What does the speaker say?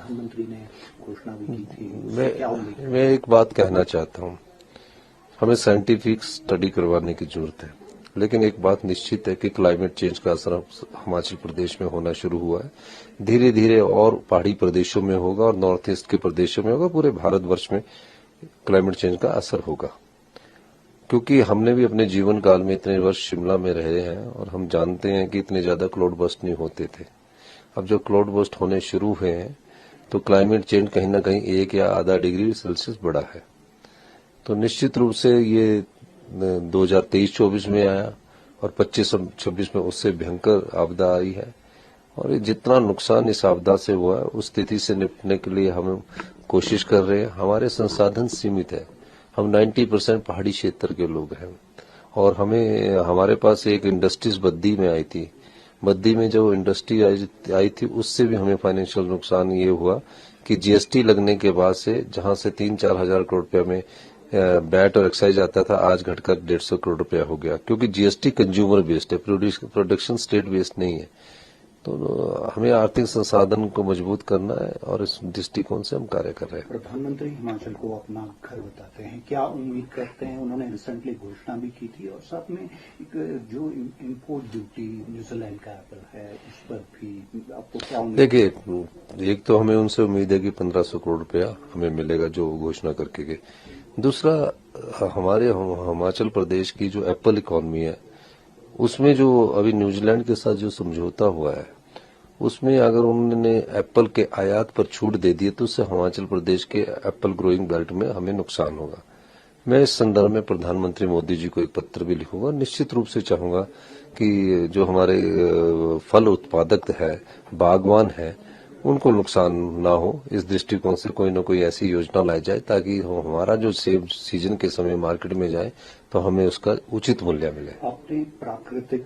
प्रधानमंत्री ने घोषणा भी की थी, क्या उम्मीद? मैं एक बात कहना चाहता हूं, हमें साइंटिफिक स्टडी करवाने की जरूरत है, लेकिन एक बात निश्चित है कि क्लाइमेट चेंज का असर हिमाचल प्रदेश में होना शुरू हुआ है। धीरे धीरे और पहाड़ी प्रदेशों में होगा और नॉर्थ ईस्ट के प्रदेशों में होगा, पूरे भारतवर्ष में क्लाइमेट चेंज का असर होगा। क्योंकि हमने भी अपने जीवन काल में इतने वर्ष शिमला में रहे हैं और हम जानते हैं कि इतने ज्यादा क्लाउड बर्स्ट नहीं होते थे। अब जो क्लाउड बर्स्ट होने शुरू हुए हैं तो क्लाइमेट चेंज कहीं ना कहीं 1 या आधा डिग्री सेल्सियस बढ़ा है। तो निश्चित रूप से ये 2023-24 में आया और 25-26 में उससे भयंकर आपदा आई है, और ये जितना नुकसान इस आपदा से हुआ है उस स्थिति से निपटने के लिए हम कोशिश कर रहे हैं। हमारे संसाधन सीमित है, हम 90% पहाड़ी क्षेत्र के लोग हैं और हमारे पास एक इंडस्ट्रीज बद्दी में आई थी। बद्दी में जो इंडस्ट्री आई थी उससे भी हमें फाइनेंशियल नुकसान ये हुआ कि जीएसटी लगने के बाद से जहां से 3-4 हजार करोड़ रुपया में बैट और एक्साइज आता था, आज घटकर 150 करोड़ रुपया हो गया, क्योंकि जीएसटी कंज्यूमर बेस्ड है, प्रोडक्शन स्टेट बेस्ड नहीं है। तो हमें आर्थिक संसाधन को मजबूत करना है और इस दृष्टिकोण से हम कार्य कर रहे हैं। प्रधानमंत्री हिमाचल को अपना घर बताते हैं, क्या उम्मीद करते हैं? उन्होंने रिसेंटली घोषणा भी की थी और साथ में एक जो इंपोर्ट ड्यूटी न्यूजीलैंड का एप्पल है उस पर भी आपको क्या उम्मीद? देखिए, एक तो हमें उनसे उम्मीद है कि 1500 करोड़ रुपया हमें मिलेगा जो घोषणा करके गए। दूसरा, हमारे हिमाचल प्रदेश की जो एप्पल इकॉनमी है उसमें जो अभी न्यूजीलैंड के साथ जो समझौता हुआ है उसमें अगर उन्होंने एप्पल के आयात पर छूट दे दी तो उससे हिमाचल प्रदेश के एप्पल ग्रोइंग बेल्ट में हमें नुकसान होगा। मैं इस संदर्भ में प्रधानमंत्री मोदी जी को एक पत्र भी लिखूंगा। निश्चित रूप से चाहूंगा कि जो हमारे फल उत्पादक है, बागवान है, उनको नुकसान ना हो, इस दृष्टिकोण से कोई न कोई ऐसी योजना लाई जाए ताकि हमारा जो सेब सीजन के समय मार्केट में जाए तो हमें उसका उचित मूल्य मिले। आपने प्राकृतिक